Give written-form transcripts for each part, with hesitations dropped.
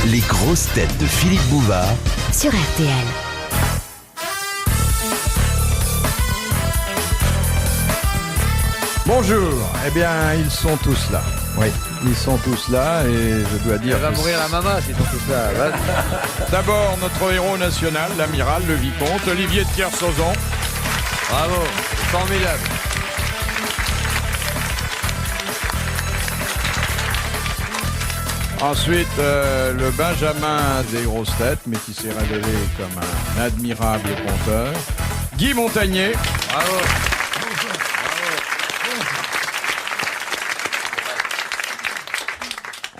Les grosses têtes de Philippe Bouvard sur RTL. Bonjour, eh bien ils sont tous là. Oui, ils sont tous là et je dois dire... Elle va mourir la maman s'ils sont tous là. D'abord notre héros national, l'amiral, le vicomte, Olivier de Kersauzon. Bravo, formidable. Ensuite, le Benjamin des grosses têtes, mais qui s'est révélé comme un admirable conteur, Guy Montagnier. Bravo.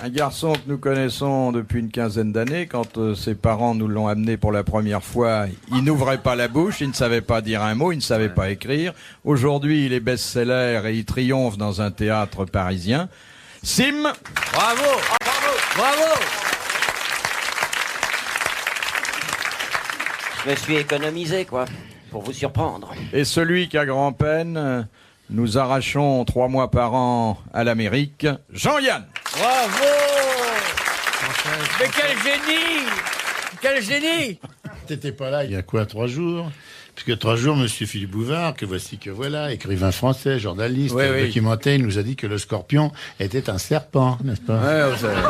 Un garçon que nous connaissons depuis une quinzaine d'années. Quand ses parents nous l'ont amené pour la première fois, il n'ouvrait pas la bouche, il ne savait pas dire un mot, il ne savait pas écrire. Aujourd'hui, il est best-seller et il triomphe dans un théâtre parisien. Sim. Bravo. Bravo. Bravo. Je me suis économisé, quoi, pour vous surprendre. Et celui qu'à grand-peine, nous arrachons 3 mois par an à l'Amérique, Jean-Yann. Bravo. Mais quel génie. Quel génie. T'étais pas là il y a quoi, 3 jours? Puisque 3 jours, monsieur Philippe Bouvard, que voici que voilà, écrivain français, journaliste, oui. documenté, il nous a dit que le scorpion était un serpent, n'est-ce pas? Ouais, vous savez.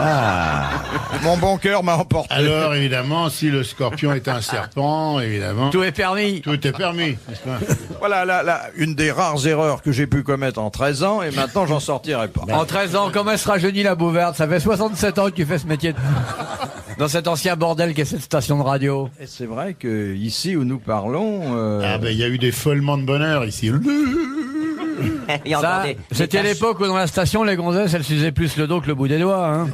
Mon bon cœur m'a emporté. Alors, évidemment, si le scorpion est un serpent, évidemment, Tout est permis. tout est permis, n'est-ce pas? Voilà, là, une des rares erreurs que j'ai pu commettre en 13 ans, et maintenant j'en sortirai pas. En 13 ans, comme elle se rajeunit la Bouvarde, ça fait 67 ans que tu fais ce métier dans cet ancien bordel qu'est cette station de radio. Et c'est vrai que ici où nous parlons... Ah ben, il y a eu des follements de bonheur ici. Et Ça, entendez, c'était les l'époque où dans la station, les gonzesses, elles s'usaient plus le dos que le bout des doigts. Hein.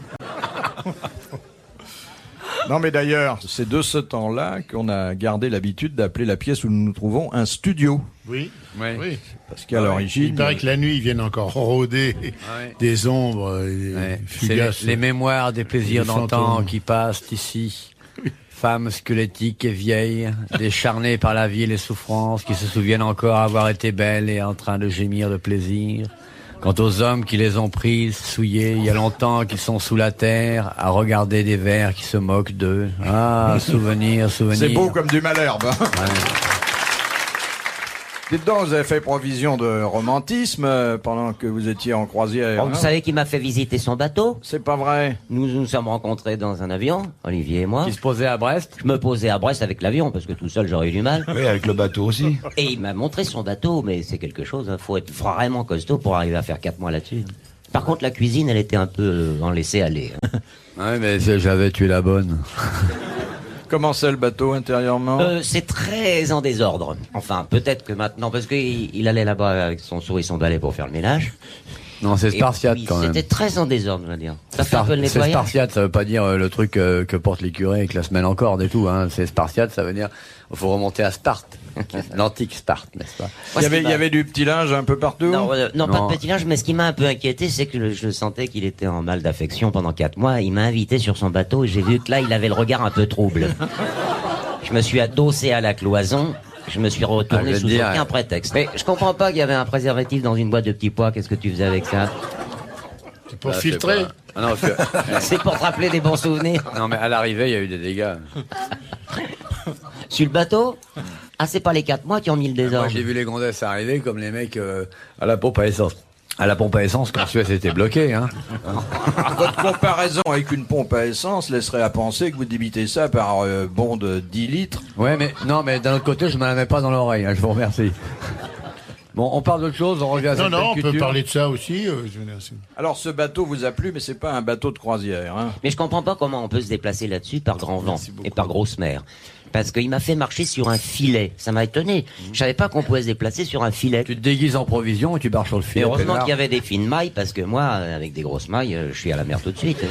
Non mais d'ailleurs, c'est de ce temps-là qu'on a gardé l'habitude d'appeler la pièce où nous nous trouvons un studio. Oui, Ouais. oui. Parce qu'à l'origine... Il paraît que la nuit, ils viennent encore rôder des ombres Ouais. C'est fugaces. les mémoires des plaisirs Les d'antan fantômes. qui passent ici. Femmes squelettiques et vieilles, décharnées par la vie et les souffrances, qui se souviennent encore avoir été belles et en train de gémir de plaisir. Quant aux hommes qui les ont prises, souillées, il y a longtemps qu'ils sont sous la terre, à regarder des vers qui se moquent d'eux. Ah, souvenir. C'est beau comme du Malherbe. Hein. Dites donc, vous avez fait provision de romantisme pendant que vous étiez en croisière. Oh, vous savez qui m'a fait visiter son bateau? C'est pas vrai. Nous nous sommes rencontrés dans un avion, Olivier et moi. Qui se posait à Brest. Je me posais à Brest avec l'avion, parce que tout seul j'aurais eu du mal. Oui, avec le bateau aussi. Et il m'a montré son bateau, mais c'est quelque chose, hein. Faut être vraiment costaud pour arriver à faire 4 mois là-dessus. Par contre, la cuisine, elle était un peu en laisser aller. Ouais, mais j'avais tué la bonne. Comment c'est le bateau intérieurement? C'est très en désordre. Enfin, peut-être que maintenant, parce qu'il allait là-bas avec son seau et son balai pour faire le ménage. Non, c'est Et spartiate puis, quand même. C'était très en désordre, je veux dire. Ça fait un peu le C'est nettoyage. spartiate, ça veut pas dire le truc que portent les curés avec la semaine en corde et tout. Hein. C'est spartiate, ça veut dire faut remonter à Sparte, l'antique Sparte, n'est-ce pas? Moi, Il y avait du petit linge un peu partout? Non, pas de petit linge, mais ce qui m'a un peu inquiété, c'est que je sentais qu'il était en mal d'affection pendant 4 mois. Il m'a invité sur son bateau et j'ai vu que là, il avait le regard un peu trouble. Je me suis adossé à la cloison. Je me suis retourné sous aucun prétexte. Mais je comprends pas qu'il y avait un préservatif dans une boîte de petits pois. Qu'est-ce que tu faisais avec ça? C'est pour filtrer. Ah non, C'est pour te rappeler des bons souvenirs. non, mais à l'arrivée, il y a eu des dégâts. Sur le bateau? Ah, c'est pas les 4 mois qui ont mis le Moi, désordre. j'ai vu les gonzesses arriver comme les mecs à la pompe à essence. À la pompe à essence, quand Suez était bloqué, hein. Votre comparaison avec une pompe à essence laisserait à penser que vous débitez ça par bond de 10 litres. Ouais, mais non, mais d'un autre côté, je me la mets pas dans l'oreille, hein, je vous remercie. Bon, on parle d'autre chose, on revient à cette Non, on peut culture. parler de ça aussi. Je veux dire, Alors ce bateau vous a plu, mais c'est pas un bateau de croisière. Hein. Mais je comprends pas comment on peut se déplacer là-dessus par grand vent et par grosse mer. Parce qu'il m'a fait marcher sur un filet. Ça m'a étonné. Je savais pas qu'on pouvait se déplacer sur un filet. Tu te déguises en provision et tu barres sur le Et fil. heureusement qu'il y avait des fines mailles, parce que moi, avec des grosses mailles, je suis à la mer tout de suite.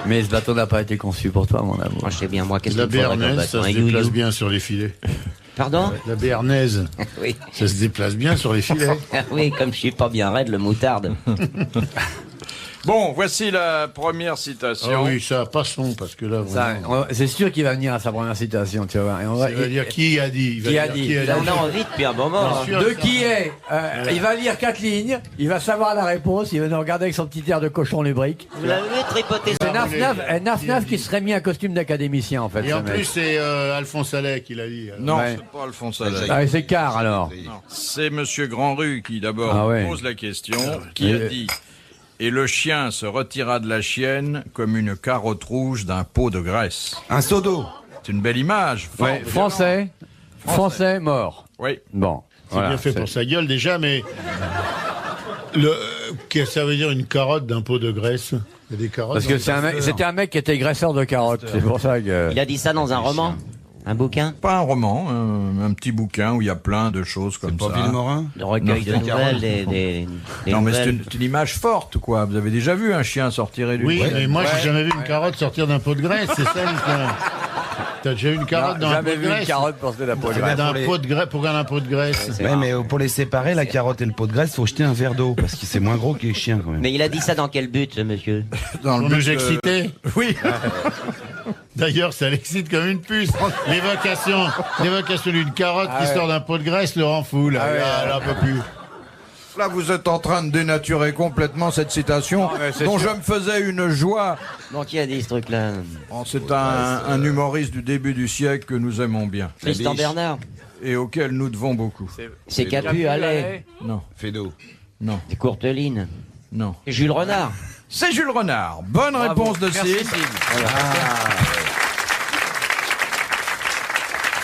Mais ce bateau n'a pas été conçu pour toi, mon amour. Moi, je sais bien, moi, qu'est-ce la qu'il me faudrait comme béarnaise, bateau? ça Un se déplace you-you. bien sur les filets. Pardon? La béarnaise, Oui. ça se déplace bien sur les filets. Oui, comme je suis pas bien raide, le moutarde. Bon, voici la première citation. Ah oui, ça, passons, parce que là, Ça, vraiment, c'est sûr qu'il va venir à sa première citation, tu vas voir. Et on va, il va dire qui a dit. Il va Qui a dire dit. qui a On a envie depuis un moment. Bien hein. sûr. de qui est il va lire 4 lignes, il va savoir la réponse, il va nous regarder avec son petit air de cochon lubrique. Vous l'avez tripoté. C'est Ah, Naf Naf qui serait mis un costume d'académicien en fait. Et ce en mec. plus, c'est Alphonse Allais qui l'a dit. Non, Ouais. c'est pas Alphonse Allais. Ah, et c'est car alors. Non. C'est Monsieur Grandrue qui d'abord Ah ouais. pose la question, qui a dit « Et le chien se retira de la chienne comme une carotte rouge d'un pot de graisse. Un seau d'eau. » C'est une belle image. fort Ouais, violent. Français mort. Oui. Bon. C'est voilà, bien fait c'est- pour sa gueule déjà, mais qu'est-ce que ça veut dire une carotte d'un pot de graisse? Il y a des carottes. Parce que dans c'est les c'était un mec qui était graisseur de carottes. C'est pour ça que. Il a dit ça dans un roman. Un bouquin Pas un roman, un petit bouquin où il y a plein de choses comme Pas ça. Villemorin. de recueil de nouvelles, des Non, mais c'est nouvelles. une image forte, quoi. Vous avez déjà vu un chien sortir d'une Oui, chienne mais moi, j'ai jamais vu une carotte sortir d'un pot de graisse, c'est ça, l'histoire. T'as déjà eu une carotte dans un pot Jamais de vu une graisse? carotte porter la peau de graisse. D'un pot de graisse, pour garder un pot de graisse. C'est Ouais, rare. mais pour les séparer, la carotte et le pot de graisse, faut jeter un verre d'eau parce que c'est moins gros que les chiens quand même. Mais il a dit ça dans quel but, ce monsieur? dans Pour but nous de- exciter. Oui. D'ailleurs, ça l'excite comme une puce. L'évocation d'une carotte qui sort d'un pot de graisse le rend fou, là. Là, on peut plus. Là, vous êtes en train de dénaturer complètement cette citation mais c'est dont sûr. je me faisais une joie. Bon, qui a dit ce truc-là? Oh, c'est un humoriste du début du siècle que nous aimons bien Tristan Bernard. et auquel nous devons beaucoup. C'est Capu, allez. Non, Fédo. non, C'est Courteline. non. C'est Jules Renard. C'est Jules Renard. Bonne Bravo. réponse de Merci, Sid. Sid.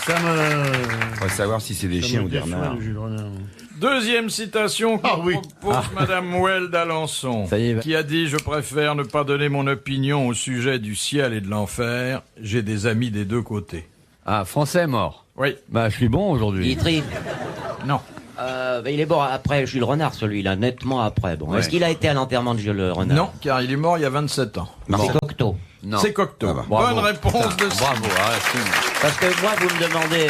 Ça me. On va savoir si c'est des ça chiens me ou des déçoit, renards. le Jules Renard. Deuxième citation que Ah oui. propose Madame Mouel d'Alençon, Ça y est. qui a dit « Je préfère ne pas donner mon opinion au sujet du ciel et de l'enfer. J'ai des amis des deux côtés. Ah, Français mort. » Oui, Bah, je suis bon aujourd'hui. Guitry. non. Il est mort après Jules Renard, celui-là, nettement après. Bon, Ouais. est-ce qu'il a été à l'enterrement de Jules Renard? Non, car il est mort il y a 27 ans. C'est Cocteau. Non. C'est Cocteau. Bravo. Bonne réponse de Sid. Bravo. Ah, Parce que moi, vous me demandez,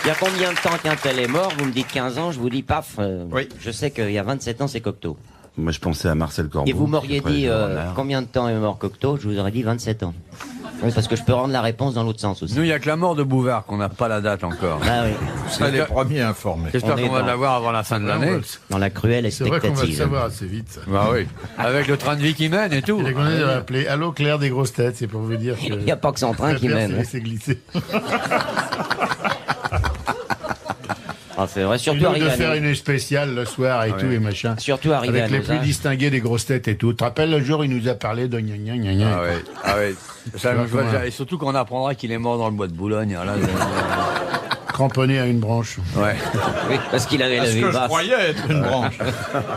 il y a combien de temps qu'un tel est mort? Vous me dites 15 ans, je vous dis paf. Oui. Je sais qu'il y a 27 ans, c'est Cocteau. Moi, je pensais à Marcel Corbeau. Et vous m'auriez Après, dit les renards. combien de temps est mort Cocteau? Je vous aurais dit 27 ans. Oui, parce que je peux rendre la réponse dans l'autre sens aussi. Nous, il n'y a que la mort de Bouvard qu'on n'a pas la date encore. Ah oui, Vous serez les premiers informés. J'espère On est qu'on va dans- l'avoir avant la fin de l'année. dans la cruelle C'est vrai qu'on va le expectative. savoir assez vite, ça. Bah oui. Avec le train de vie qui mène et tout. Et qu'on a appelé Allô Claire des grosses têtes, c'est pour vous dire que. Il n'y a pas que son train qui Claire mène. s'est laissé glisser. Ah, c'est vrai, Et surtout nous, de arrivé faire à une spéciale le soir et tout et machin. Surtout arrivé Avec à les nos plus âges. distingués des grosses têtes et tout. Tu te rappelles le jour où il nous a parlé de gna gna gna gna. Ah ouais. Ah ouais. Ça, Tu vois je vois comment- déjà. Et surtout qu'on apprendra qu'il est mort dans le bois de Boulogne. Là, Cramponné à une branche. ouais. Oui, parce qu'il avait la Ce vue que je basse. croyais être une branche.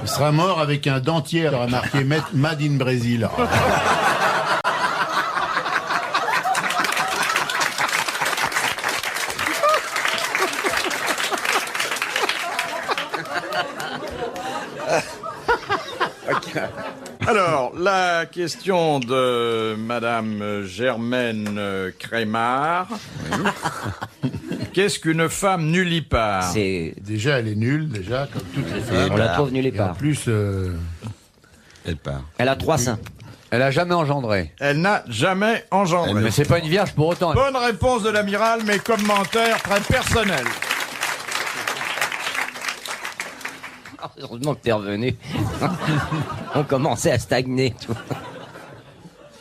Il sera mort avec un dentier, il aura marqué Made in Brésil. Alors, la question de Madame Germaine Crémard. Qu'est-ce qu'une femme nullipare? C'est... Déjà, elle est nulle, déjà, comme toutes les femmes. On la trouve nulle Et en part. plus, Elle part. Elle a 3 seins. Elle a jamais engendré. Elle n'a jamais engendré. Mais c'est pas une vierge pour autant. Bonne réponse de l'amiral, mais commentaire très personnel. Heureusement que t'es revenu. On commençait à stagner. tu vois.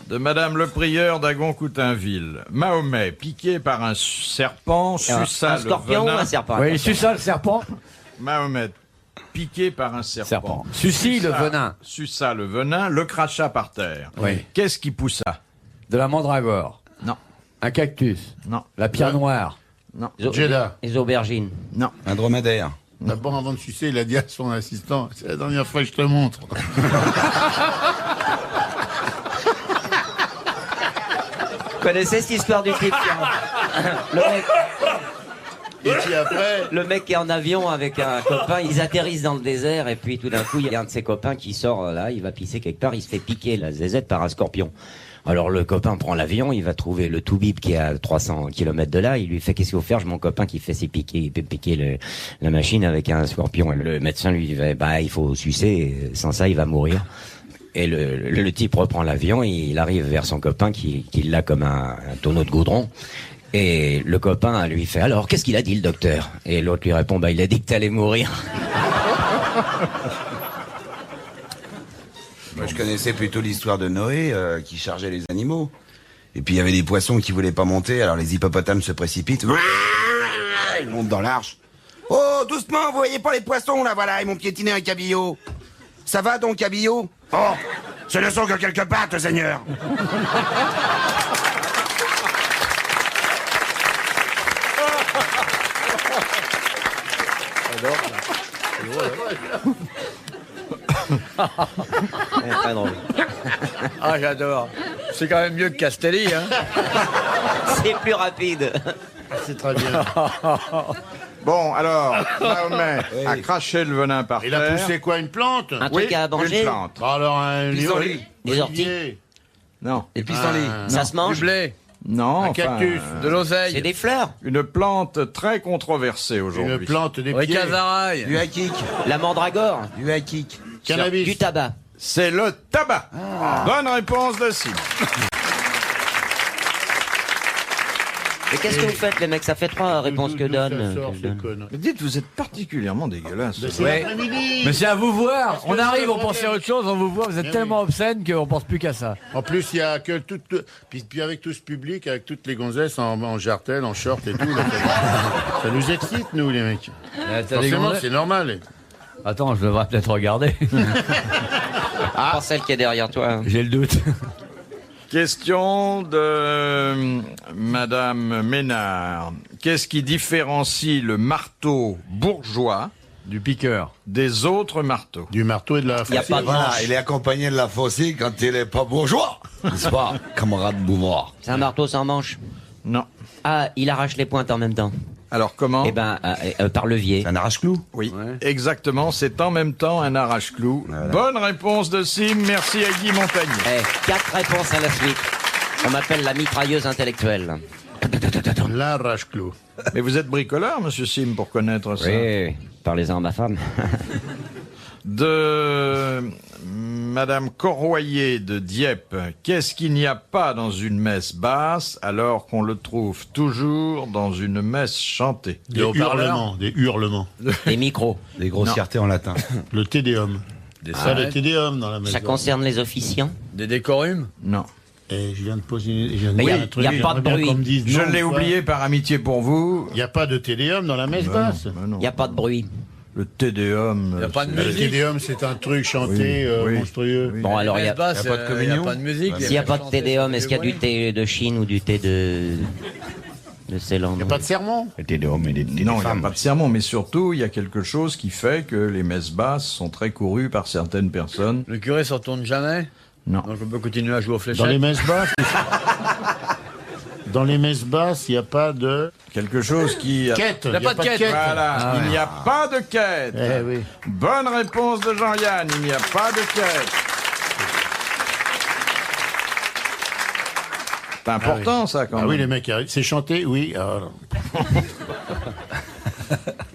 De Madame le prieur d'Agon-Coutainville. Mahomet, piqué par un serpent, suça Un le scorpion ou venin. un serpent? Oui, il suce ça le serpent. Mahomet, piqué par un serpent. Serpent. Sucy le venin. Suça le venin, le cracha par terre. Oui. Qu'est-ce qui poussa? De la mandragore. Non, Un cactus. non, La pierre noire. non, Jeddah. Les aubergines. non. Un dromadaire. D'abord, avant de sucer, il a dit à son assistant, c'est la dernière fois que je te montre. Vous connaissez cette histoire du type Et puis après, le mec qui est en avion avec un copain, ils atterrissent dans le désert et puis tout d'un coup, il y a un de ses copains qui sort là, il va pisser quelque part, il se fait piquer la zézette par un scorpion. Alors le copain prend l'avion, il va trouver le Toubib qui est à 300 km de là, il lui fait qu'est-ce qu'il faut faire, j'ai mon copain qui fait ses piquer, il peut piquer la machine avec un scorpion. Et le médecin lui dit bah il faut sucer, sans ça il va mourir. Et le type reprend l'avion, il arrive vers son copain qui l'a comme un tonneau de goudron. Et le copain lui fait « Alors, qu'est-ce qu'il a dit, le docteur ?» Et l'autre lui répond « Bah, il a dit que t'allais mourir. » Moi, je connaissais plutôt l'histoire de Noé qui chargeait les animaux. Et puis il y avait des poissons qui voulaient pas monter, alors les hippopotames se précipitent. Ils montent dans l'arche. Oh, doucement, vous voyez pas les poissons là, voilà, ils m'ont piétiné un cabillaud. Ça va donc, cabillaud? Oh, ce ne sont que quelques pattes, Seigneur. Très drôle. Ah, j'adore. C'est quand même mieux que Castelli, hein. C'est plus rapide. C'est très bien. Bon, alors, Mahomet a craché le venin par Il terre. a poussé quoi, une plante? Un truc à manger? une plante. Bah alors, un Pissenlit. Des orties? olivier. Non. Et pissenlit. Ça se Du mange? blé, Non, Un enfin, cactus. de C'est l'oseille, des fleurs? une plante très controversée Une aujourd'hui. plante des oui, pieds. casarail. Du hakik. La mandragore? Du hakik. Cannabis. Du tabac? C'est le tabac. Bonne réponse de Sim. Et qu'est-ce que vous faites, les mecs? Ça fait 3 réponses que D'où ça donne. sort, que je ce donne. connard? Mais dites, vous êtes particulièrement dégueulasse. C'est Ouais. l'après-midi. Mais c'est à vous voir. Parce que On arrive, le on pense à problème- autre chose, on vous voit, vous êtes Mais tellement oui. obscène qu'on pense plus qu'à ça. En plus, il y a que tout. Puis avec tout ce public, avec toutes les gonzesses en jartel, en short et tout. Là, ça nous excite, nous, les mecs. T'as des Forcément, gonzesses c'est normal. Attends, je devrais peut-être regarder. Pas celle qui est derrière toi. J'ai le doute. Question de Madame Ménard. Qu'est-ce qui différencie le marteau bourgeois Du piqueur. des autres marteaux? Du marteau et de la Il n'y a faucille. pas de manche. il est accompagné de la faucille quand il est pas bourgeois. N'est-ce pas, camarade Bouvard? C'est un marteau sans manche. Non. Ah, il arrache les pointes en même temps. Alors comment? Eh ben, par levier. C'est un arrache-clou. Oui, Ouais. exactement. C'est en même temps un arrache-clou. Bonne réponse de Sim. Merci à Guy Montagnier. 4 réponses à la suite. On m'appelle la mitrailleuse intellectuelle. L'arrache-clou. Mais vous êtes bricoleur, monsieur Sim, pour connaître ça. Oui, parlez-en à ma femme. De Madame Corroyer de Dieppe. Qu'est-ce qu'il n'y a pas dans une messe basse alors qu'on le trouve toujours dans une messe chantée? Des haut-parleurs. hurlements. Des hurlements. Les micros. Des grossièretés en latin. Le tédéum. Des Ça, le sonnets, tédéum dans la maison. Ça concerne les officiants. des décorum. Non. Et je viens de poser. Je viens de Mais dire y a- un truc, y a pas j'aimerais de bien bruit. qu'on me dise Je non, l'ai quoi. oublié par amitié pour vous. Il n'y a pas de tédéum dans la messe basse. Ben non. Il n'y a pas de bruit. Le Tédéum. Il n'y a pas de Le musique. tédéum, c'est un truc chanté Oui, oui. monstrueux. Oui. Bon, alors, Les il y a... messes basses, y a pas de il n'y a communion. pas de musique. s'il n'y a pas de tédéum, est-ce qu'il y a du thé de Chine ou du thé de Ceylan? Il n'y a pas de sermon. Des hommes et des Non, il n'y a femmes. pas de sermon, mais surtout, il y a quelque chose qui fait que les messes basses sont très courues par certaines personnes. Le curé s'en tourne jamais. Non. Donc on peut continuer à jouer aux Dans les fléchettes. messes basses. Dans les messes basses, il n'y a pas de Quelque chose qui... quête. Il n'y a pas de quête. Voilà, Ah ouais. il n'y a pas de quête. Eh oui. Bonne réponse de Jean-Yann, il n'y a pas de quête. C'est important ça quand Ah même. oui, les mecs arrivent. C'est chanté, oui. Alors.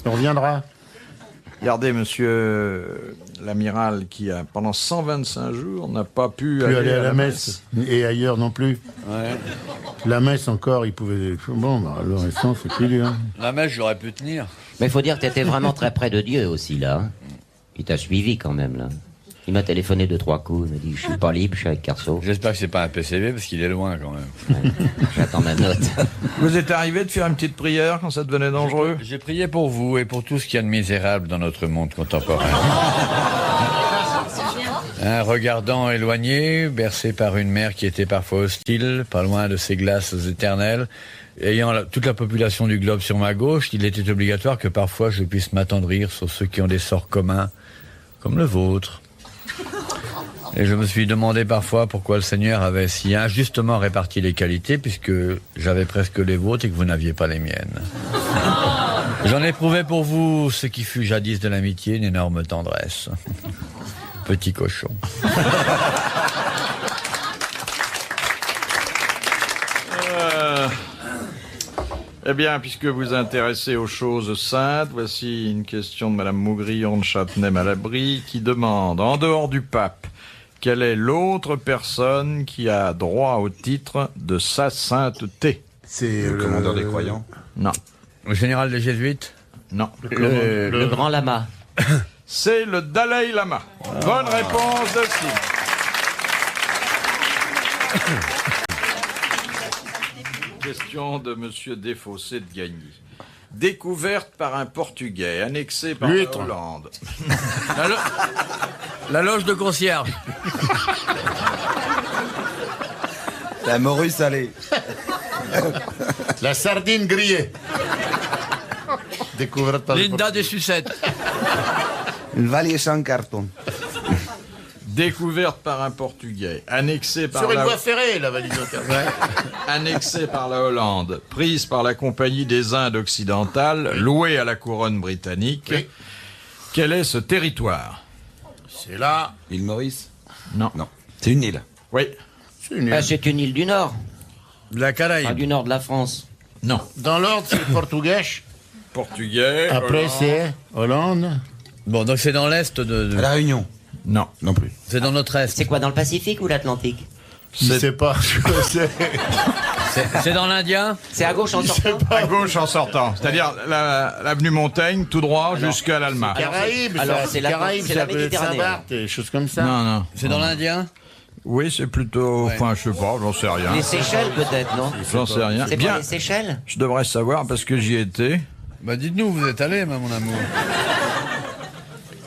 On reviendra. Regardez monsieur l'amiral qui a pendant 125 jours n'a pas pu Plus aller à la messe. Et ailleurs non plus. Ouais. La messe encore, il pouvait. Bon, bah, le restant, c'est plus dur. La mèche, j'aurais pu tenir. Mais il faut dire que tu étais vraiment très près de Dieu aussi, là. hein. Il t'a suivi quand même, là. Il m'a téléphoné 2-3 coups. Il m'a dit, je suis pas libre, je suis avec Carso. J'espère que c'est pas un PCB parce qu'il est loin quand même. J'attends ma note. Vous êtes arrivé de faire une petite prière quand ça devenait dangereux? J'ai prié pour vous et pour tout ce qu'il y a de misérable dans notre monde contemporain. Un regardant éloigné, bercé par une mer qui était parfois hostile, pas loin de ces glaces éternelles, ayant toute la population du globe sur ma gauche, il était obligatoire que parfois je puisse m'attendrir sur ceux qui ont des sorts communs, comme le vôtre. Et je me suis demandé parfois pourquoi le Seigneur avait si injustement réparti les qualités, puisque j'avais presque les vôtres et que vous n'aviez pas les miennes. J'en éprouvais pour vous ce qui fut jadis de l'amitié, une énorme tendresse. Petit cochon. Eh bien, puisque vous vous intéressez aux choses saintes, voici une question de Madame Maugrillon de Châtenay-Malabry qui demande, en dehors du pape, Quelle est l'autre personne qui a droit au titre de sa sainteté? C'est Le commandeur des croyants. Non, Le général des Jésuites. non. Le grand lama. C'est le Dalai Lama. Bonne réponse de Steve. Question de Monsieur Desfossés de Gagny. Découverte par un Portugais, annexée par la L'huître. Hollande. La loge de concierge. La morue salée. la sardine grillée. Découverte par Linda des sucettes. Une vallée sans carton. Découverte par un Portugais, annexée par Sur une la... voie ferrée, la valise de annexée par la Hollande, prise par la Compagnie des Indes occidentales, louée à la couronne britannique. Oui. Quel est ce territoire? C'est là. Île Maurice? Non. Non. C'est une île. Oui. C'est une île. Ah, c'est une île du Nord. De la Enfin, Caraïbe. du Nord de la France. Non. Dans l'ordre, c'est le portugais. Portugais. Après, Hollande. c'est Hollande. Bon, donc c'est dans l'est de... À la Réunion? Non. Non plus. C'est dans notre est. C'est quoi, dans le Pacifique ou l'Atlantique? Je sais pas. C'est dans l'Indien. C'est à gauche en sortant? À gauche en sortant, c'est-à-dire l'avenue Montaigne, tout droit jusqu'à l'Alma. Caraïbes, Alors, ça, c'est la- Caraïbes, c'est ça la peut être Méditerranée. Saint-Barth, des choses comme ça. Non, non. C'est dans l'Indien. Oui, c'est plutôt... Ouais. Enfin, je sais pas, j'en sais rien. Les Seychelles, peut-être, non? J'en sais rien. C'est pas Bien, les Seychelles? je devrais savoir parce que j'y étais. Bah dites-nous, vous êtes allé, mon amour.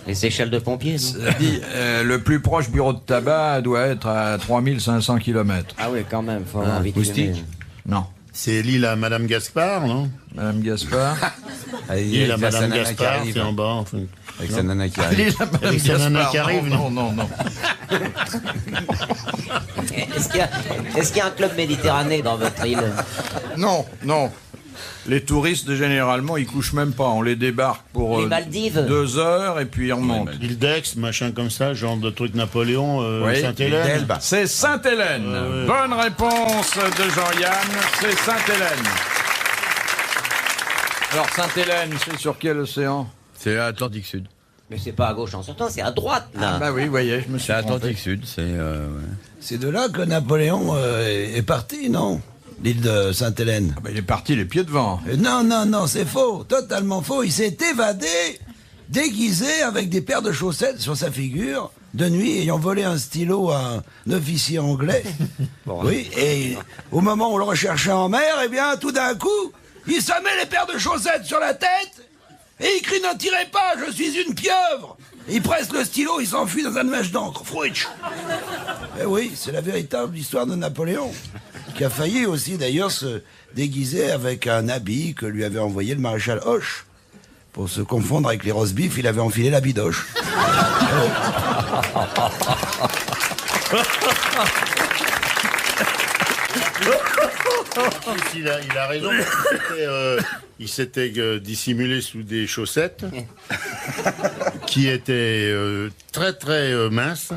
Les Seychelles de pompiers, non? Dit, le plus proche bureau de tabac doit être à 3500 km. Ah oui, quand même, faut avoir envie de moustique. fumer. Non. C'est l'île à Madame Gaspard, non? Madame Gaspard. L'île à Avec sa Madame nana qui Gaspard, arrive. c'est en bas. Enfin. Avec sa nana qui arrive. L'île à Madame Avec sa nana Gaspard. qui arrive, non, non, non. Est-ce qu'il y a un club méditerranéen dans votre île? Non, non. Les touristes, généralement, ils couchent même pas. On les débarque pour Les Maldives. 2 heures et puis ils remontent. L'île d'Aix, machin comme ça, genre de truc Napoléon, Oui, Sainte-Hélène. d'Elbe. C'est Sainte-Hélène. ouais. Bonne réponse de Jean-Yann. C'est Sainte-Hélène. Alors, Sainte-Hélène, c'est sur quel océan? C'est l'Atlantique Sud. Mais c'est pas à gauche en sortant, c'est à droite, là. Bah oui, vous voyez, je me suis C'est trompé. l'Atlantique Sud, c'est... ouais. C'est de là que Napoléon est parti, non? L'île de Sainte-Hélène. Ah bah, il est parti les pieds devant. Non, non, non, c'est faux, totalement faux. Il s'est évadé, déguisé avec des paires de chaussettes sur sa figure, de nuit, ayant volé un stylo à un officier anglais. Oui, et au moment où on le recherchait en mer, eh bien, tout d'un coup, il se met les paires de chaussettes sur la tête, et il crie « Ne tirez pas, je suis une pieuvre !» Il presse le stylo, il s'enfuit dans un nuage d'encre. Frouitch. Eh oui, c'est la véritable histoire de Napoléon, qui a failli aussi d'ailleurs se déguiser avec un habit que lui avait envoyé le maréchal Hoche. Pour se confondre avec les roast beef, il avait enfilé la bidoche. Il a raison. Il s'était dissimulé sous des chaussettes qui étaient très très minces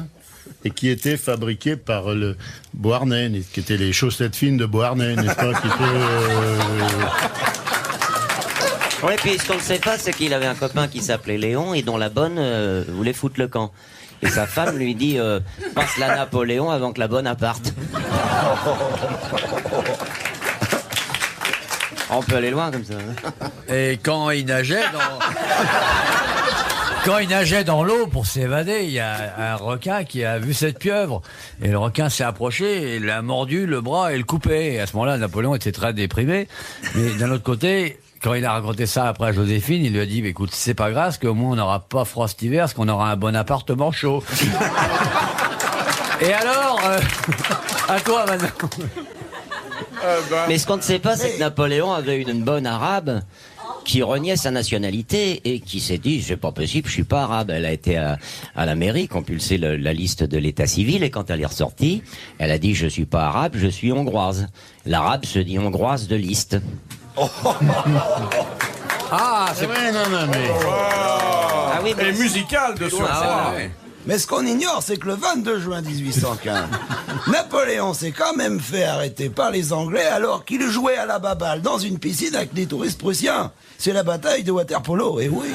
et qui étaient fabriquées par le Beauharnais, qui étaient les chaussettes fines de Beauharnais, n'est-ce pas? Qui étaient, Oui, puis ce qu'on ne sait pas, c'est qu'il avait un copain qui s'appelait Léon et dont la bonne voulait foutre le camp. Et sa femme lui dit passe la Napoléon avant que la bonne parte. On peut aller loin comme ça. Et quand il nageait quand il nageait dans l'eau pour s'évader, il y a un requin qui a vu cette pieuvre. Et le requin s'est approché, et l'a mordu le bras et le coupé. Et à ce moment-là, Napoléon était très déprimé. Mais d'un autre côté, quand il a raconté ça après à Joséphine, il lui a dit, écoute, c'est pas grave, parce qu'au moins on n'aura pas froid cet hiver, parce qu'on aura un bon appartement chaud. Et alors, à toi maintenant. Mais ce qu'on ne sait pas, c'est que Napoléon avait une bonne arabe qui reniait sa nationalité et qui s'est dit c'est pas possible, je suis pas arabe. Elle a été à la mairie compulser la liste de l'état civil et quand elle est ressortie, elle a dit je suis pas arabe, je suis hongroise. L'arabe se dit hongroise de liste. Ah, c'est ouais, non, mais... Ah oui, Et musical de soir. Mais ce qu'on ignore, c'est que le 22 juin 1815, Napoléon s'est quand même fait arrêter par les Anglais alors qu'il jouait à la baballe dans une piscine avec des touristes prussiens. C'est la bataille de Waterpolo, et oui.